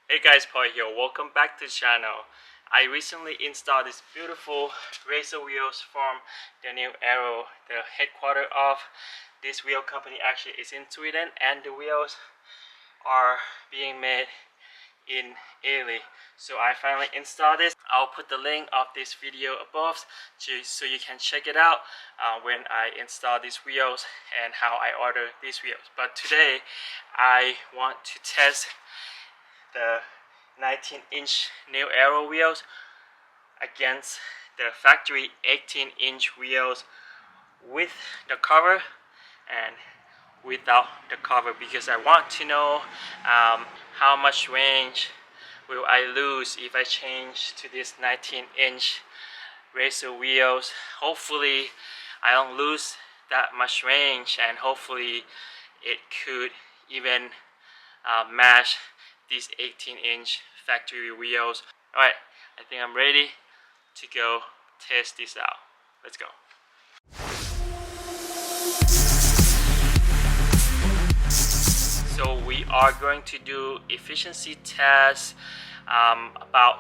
Hey guys, Paul here. Welcome back to the channel. I recently installed this beautiful racer wheels from the new Aero. The headquarters of this wheel company actually is in Sweden, and the wheels are being made in Italy. So I finally installed this. I'll put the link of this video above so you can check it out when I install these wheels and how I order these wheels. But today I want to test the 19-inch new Aero wheels against the factory 18-inch wheels with the cover and without the cover, because I want to know how much range will I lose if I change to this 19-inch racer wheels. Hopefully I don't lose that much range, and hopefully it could even match these 18-inch factory wheels. Alright, I think I'm ready to go test this out. Let's go. So we are going to do efficiency tests, about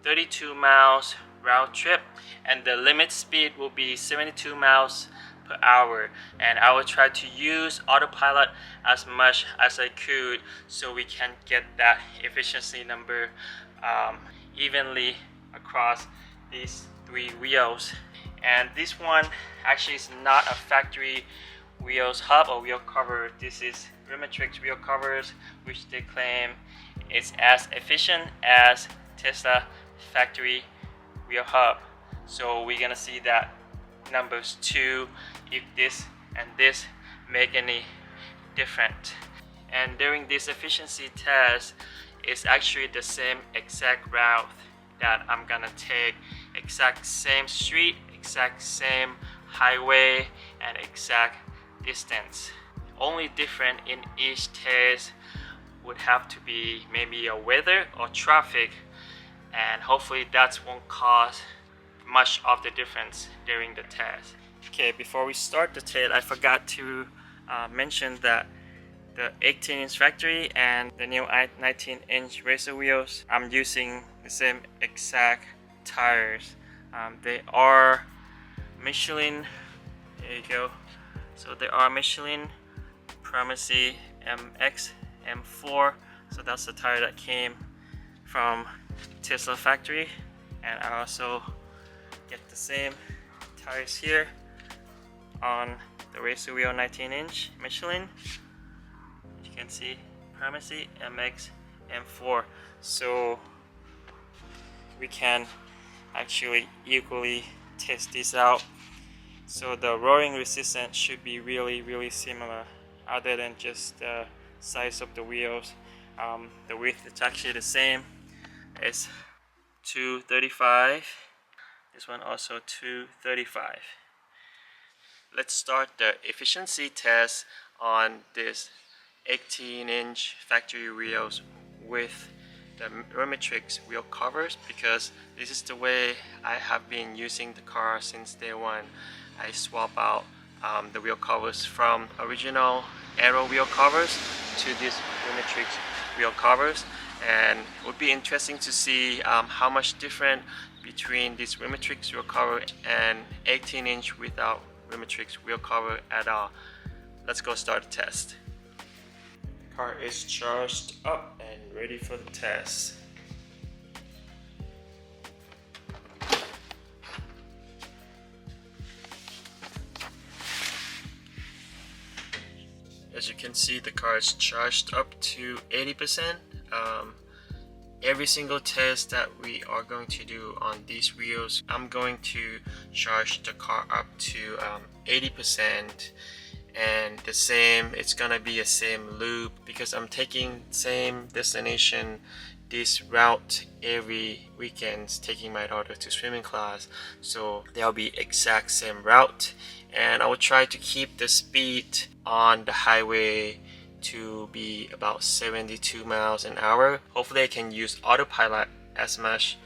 32 miles round trip, and the limit speed will be 72 miles per hour, and I will try to use autopilot as much as I could so we can get that efficiency number evenly across these three wheels. And this one actually is not a factory wheels hub or wheel cover. This is Rimatrix wheel covers, which they claim is as efficient as Tesla factory wheel hub. So we're gonna see that numbers too, if this and this make any different. And during this efficiency test, it's actually the same exact route that I'm gonna take, exact same street, exact same highway, and exact distance. Only different in each test would have to be maybe a weather or traffic, and hopefully that won't cause much of the difference during the test. Okay, before we start the test, I forgot to mention that the 18-inch factory and the new 19-inch racer wheels, I'm using the same exact tires. They are Michelin. There you go. So they are Michelin Primacy MX M4. So that's the tire that came from Tesla factory, and I also get the same tires here on the racer wheel 19-inch Michelin. You can see Primacy MX M4. So we can actually equally test this out. So the rolling resistance should be really similar, other than just the size of the wheels. The width is actually the same. It's 235. This one also 235. Let's start the efficiency test on this 18-inch factory wheels with the Rimatrix wheel covers, because this is the way I have been using the car since day one. I swap out the wheel covers from original Aero wheel covers to these Rimatrix wheel covers, and it would be interesting to see how much different between this Rimatrix wheel cover and 18-inch without Rimatrix wheel cover at all. Let's go start the test. The car is charged up and ready for the test. As you can see, the car is charged up to 80%. Every single test that we are going to do on these wheels, I'm going to charge the car up to 80%, and the same, it's gonna be a same loop because I'm taking same destination, this route every weekends, taking my daughter to swimming class. So there'll be exact same route, and I will try to keep the speed on the highway to be about 72 miles an hour. Hopefully I can use autopilot as much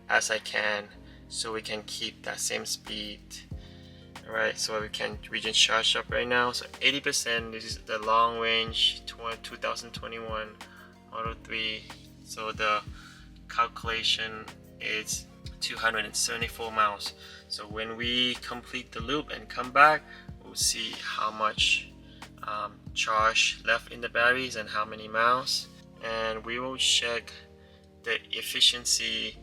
as I can so we can keep that same speed. Alright, so we can charge up right now. So 80%, this is the long range 2021 Model 3 So the calculation is 274 miles. So when we complete the loop and come back, we'll see how much charge left in the batteries and how many miles, and we will check the efficiency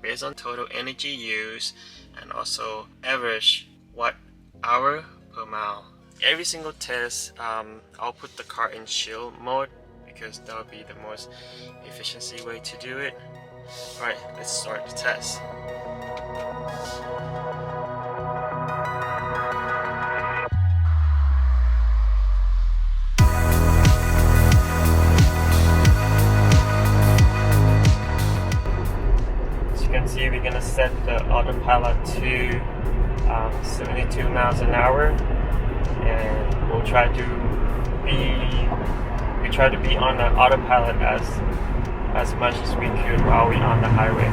based on total energy used and also average watt hour per mile. Every single test, I'll put the car in chill mode because that will be the most efficiency way to do it. Alright, let's start the test. As you can see, we're gonna set the autopilot to 72 miles an hour, and we'll try to be on the autopilot as much as we could while we're on the highway.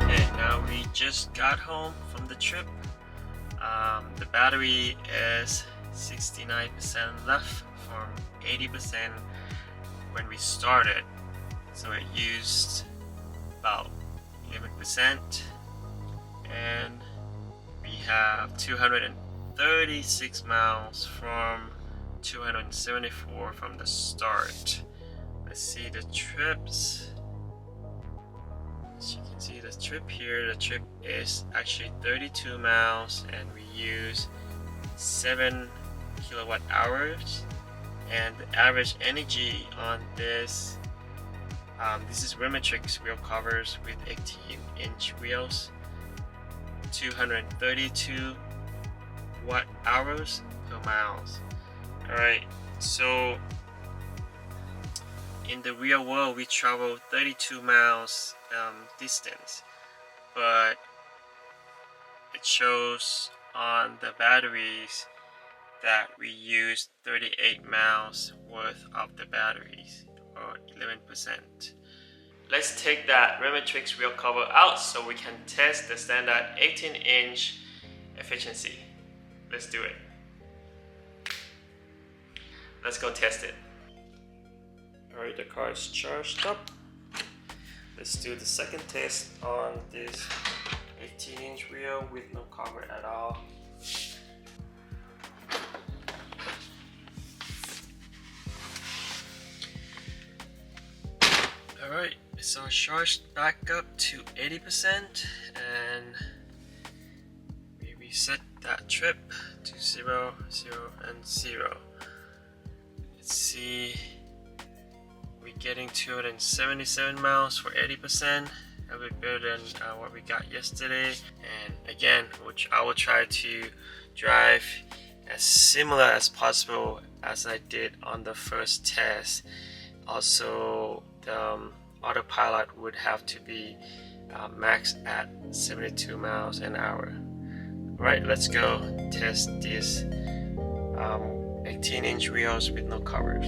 Okay, now we just got home from the trip. The battery is 69% left from 80% when we started, so it used about 11%, and we have 236 miles from 274 from the start. Let's see the trips. As you can see the trip here, the trip is actually 32 miles and we use 7 kilowatt hours, and the average energy on this is Rematrix wheel covers with 18-inch wheels, 232 watt hours per miles. Alright, so in the real world we travel 32 miles distance, but it shows on the batteries that we used 38 miles worth of the batteries, or 11%. Let's take that Rematrix wheel cover out so we can test the standard 18-inch efficiency. Let's do it. Let's go test it. Alright, the car is charged up. Let's do the second test on this 18-inch wheel with no cover at all. Alright, so charged back up to 80%, and we reset that trip to 0, 0, and 0. Let's see, we're getting 277 miles for 80%, a bit better than what we got yesterday. And again, which I will try to drive as similar as possible as I did on the first test. Also, the autopilot would have to be max at 72 miles an hour. Right, let's go test these 18-inch wheels with no covers.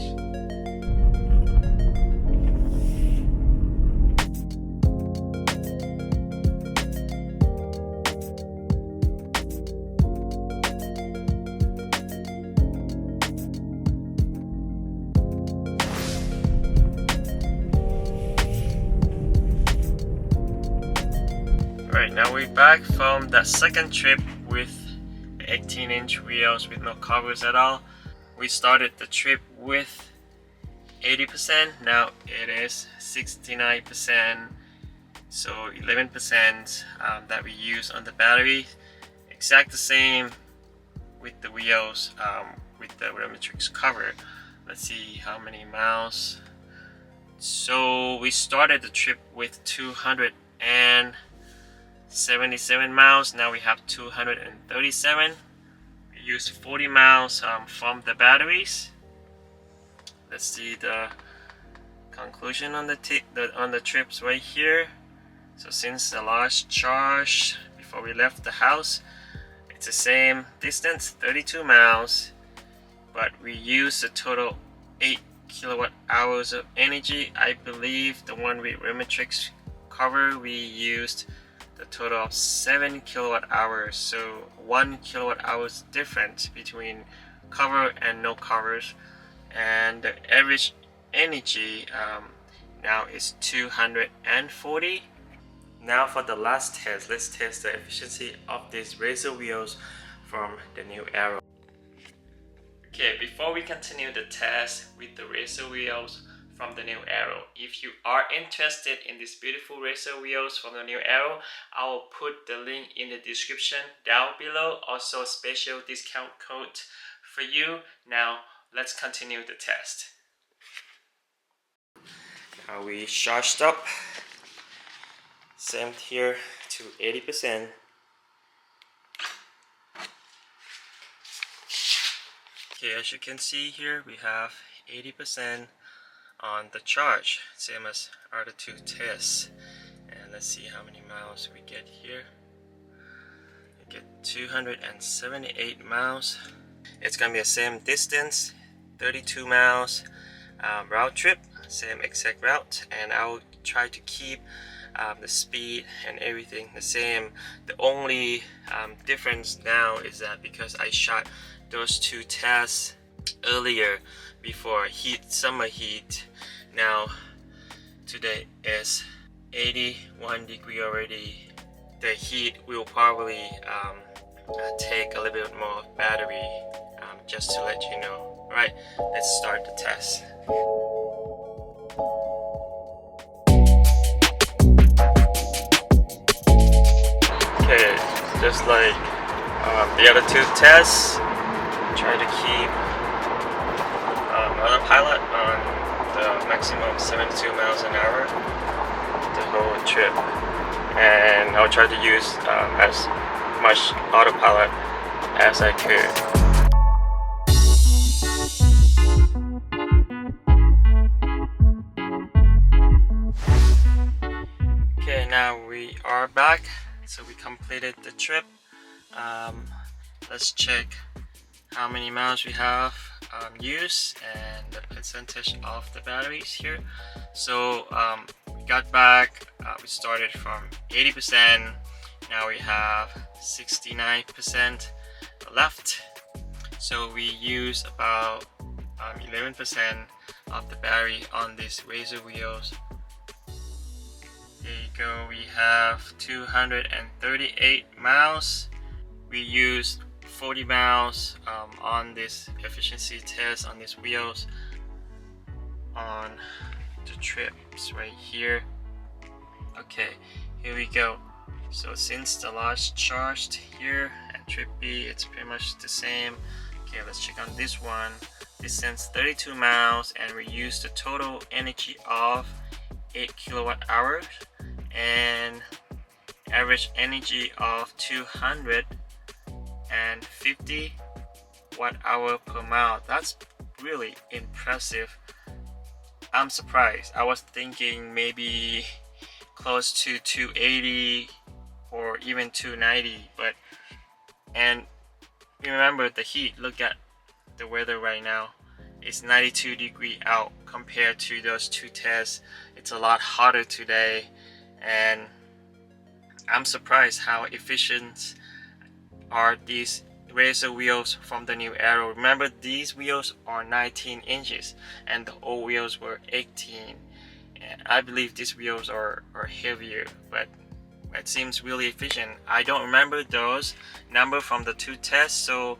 Alright, now we're back from that second trip with 18-inch wheels with no covers at all. We started the trip with 80%, now it is 69%, so 11% that we use on the battery. Exact the same with the wheels, with the Rematrix cover. Let's see how many miles. So we started the trip with 277 miles, now we have 237. We used 40 miles from the batteries. Let's see the conclusion on the trips right here. So since the last charge before we left the house, it's the same distance, 32 miles, but we used a total 8 kilowatt hours of energy. I believe the one with Rematrix cover, we used the total of 7 kilowatt hours. So 1 kilowatt hours difference between cover and no covers, and the average energy now is 240. Now for the last test, let's test the efficiency of these razor wheels from the new Aero. Okay, before we continue the test with the razor wheels from the new Aero, if you are interested in these beautiful razor wheels from the new Aero, I will put the link in the description down below. Also, special discount code for you. Now let's continue the test. Now we charged up, same here to 80%. Okay, as you can see here, we have 80% on the charge, same as other two tests. And let's see how many miles we get here. We get 278 miles. It's gonna be the same distance, 32 miles round trip, same exact route, and I'll try to keep the speed and everything the same. The only difference now is that because I shot those two tests earlier before summer heat, now today is 81 degree already. The heat will probably take a little bit more battery, just to let you know. Alright, let's start the test. Okay, just like the other two tests, try to keep autopilot on the maximum 72 miles an hour the whole trip, and I'll try to use as much autopilot as I could. Okay, now we are back, so we completed the trip. Let's check how many miles we have used and the percentage of the batteries here. So we got back, we started from 80%, now we have 69% left. So we use about 11% of the battery on these razor wheels. There you go, we have 238 miles. We used 40 miles on this efficiency test on these wheels on the trips right here. Okay, here we go. So since the last charged here and trip B, it's pretty much the same. Okay, let's check on this one. Distance 32 miles, and we used the total energy of 8 kilowatt hours and average energy of 250 watt hour per mile. That's really impressive. I'm surprised. I was thinking maybe close to 280 or even 290, but and remember the heat. Look at the weather right now. It's 92 degree out compared to those two tests. It's a lot hotter today, and I'm surprised how efficient are these razor wheels from the new Aero. Remember, these wheels are 19 inches and the old wheels were 18, and I believe these wheels are heavier, but it seems really efficient. I don't remember those numbers from the two tests, so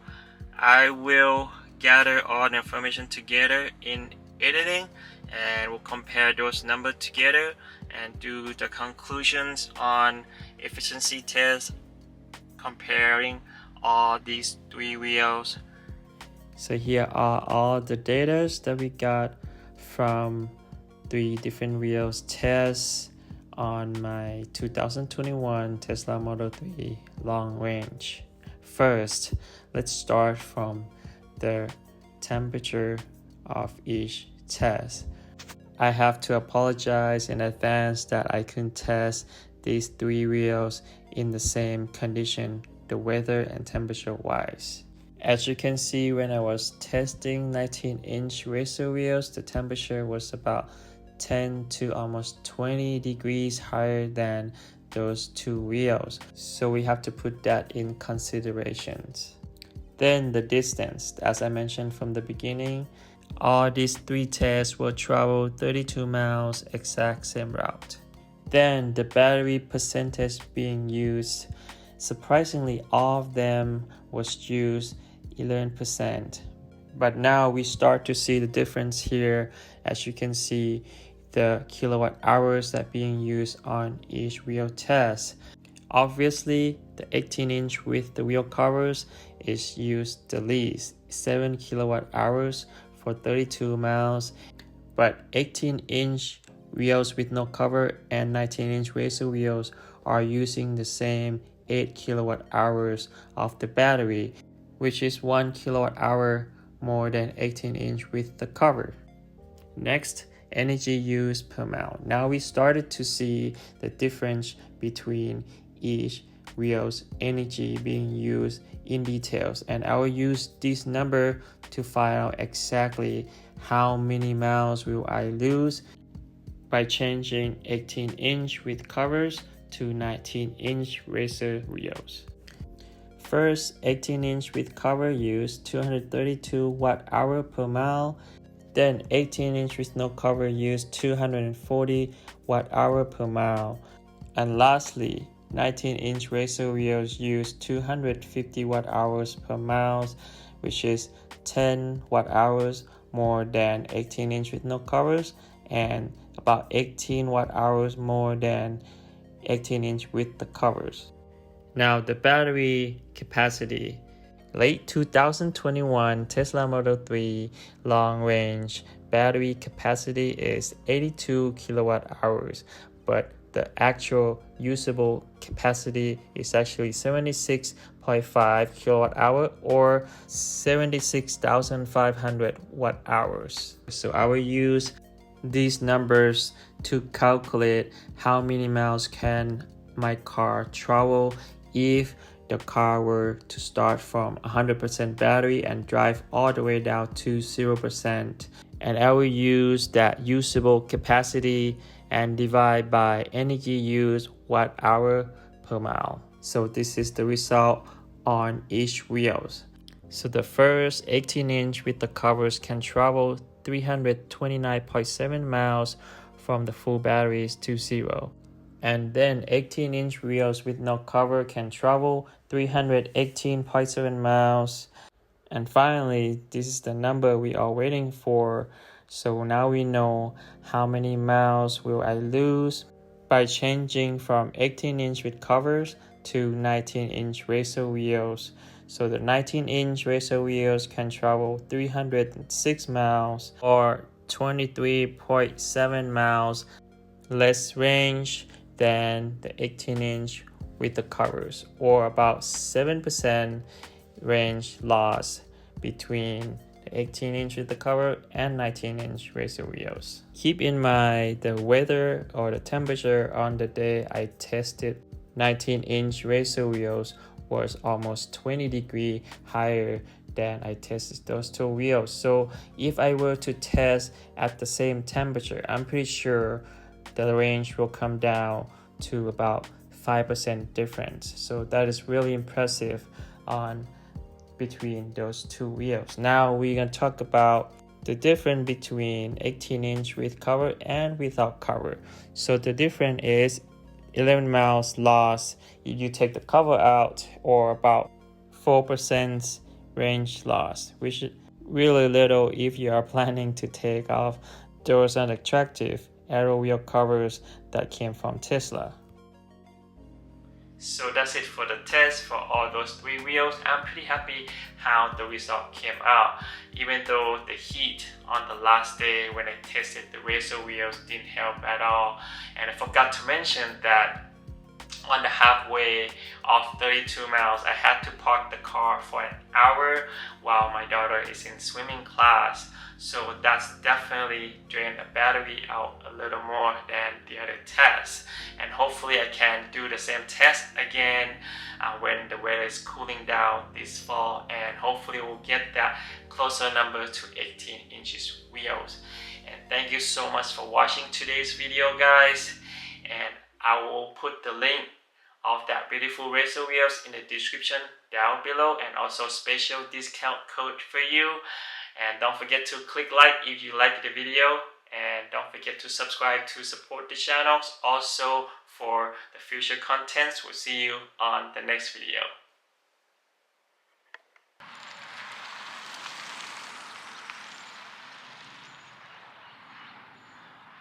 I will gather all the information together in editing, and we'll compare those numbers together and do the conclusions on efficiency tests comparing all these three wheels. So here are all the data that we got from three different wheels tests on my 2021 Tesla Model 3 long range. First, let's start from the temperature of each test. I have to apologize in advance that I couldn't test these three wheels in the same condition, the weather and temperature wise. As you can see, when I was testing 19-inch razor wheels, the temperature was about 10 to almost 20 degrees higher than those two wheels, so we have to put that in considerations. Then the distance, as I mentioned from the beginning, all these three tests will travel 32 miles, exact same route. Then the battery percentage being used, surprisingly all of them was used 11%. But now we start to see the difference here. As you can see, the kilowatt hours that being used on each wheel test. Obviously, the 18-inch with the wheel covers is used the least, 7 kilowatt hours for 32 miles, but 18-inch wheels with no cover and 19-inch racer wheels are using the same 8 kilowatt hours of the battery, which is 1 kilowatt hour more than 18-inch with the cover. Next, energy use per mile. Now we started to see the difference between each wheel's energy being used in details, and I will use this number to find out exactly how many miles will I lose by changing 18-inch with covers to 19-inch racer wheels. First, 18-inch with cover used 232 watt-hour per mile. Then 18-inch with no cover used 240 watt-hour per mile. And lastly, 19-inch racer wheels used 250 watt-hours per mile, which is 10 watt-hours more than 18-inch with no covers and about 18 watt-hours more than 18-inch with the covers. Now the battery capacity. Late 2021 Tesla Model 3 long range battery capacity is 82 kilowatt hours, but the actual usable capacity is actually 76.5 kilowatt hour or 76,500 watt hours. So I will use these numbers to calculate how many miles can my car travel if the car were to start from 100% battery and drive all the way down to 0%. And I will use that usable capacity and divide by energy use watt hour per mile. So this is the result on each wheels. So the first 18-inch with the covers can travel 329.7 miles from the full batteries to 0. And then 18-inch wheels with no cover can travel 318.7 miles. And finally, this is the number we are waiting for. So now we know how many miles will I lose by changing from 18-inch with covers to 19-inch racer wheels. So the 19-inch racer wheels can travel 306 miles or 23.7 miles less range than the 18-inch with the covers, or about 7% range loss between the 18-inch with the cover and 19-inch racer wheels. Keep in mind the weather or the temperature on the day I tested 19-inch racer wheels was almost 20 degrees higher than I tested those two wheels. So if I were to test at the same temperature, I'm pretty sure the range will come down to about 5% difference. So that is really impressive on between those two wheels. Now we're going to talk about the difference between 18-inch with cover and without cover. So the difference is 11 miles loss if you take the cover out, or about 4% range loss, which is really little if you are planning to take off those unattractive Aero wheel covers that came from Tesla. So that's it for the test for all those three wheels. I'm pretty happy how the result came out, even though the heat on the last day when I tested the racer wheels didn't help at all. And I forgot to mention that on the halfway of 32 miles, I had to park the car for an hour while my daughter is in swimming class. So that's definitely drained the battery out a little more than the other tests. And hopefully I can do the same test again when the weather is cooling down this fall, and hopefully we'll get that closer number to 18 inches wheels. And thank you so much for watching today's video, guys. And I will put the link of that beautiful razor wheels in the description down below, and also special discount code for you. And don't forget to click like if you like the video, and don't forget to subscribe to support the channel also for the future contents. We'll see you on the next video.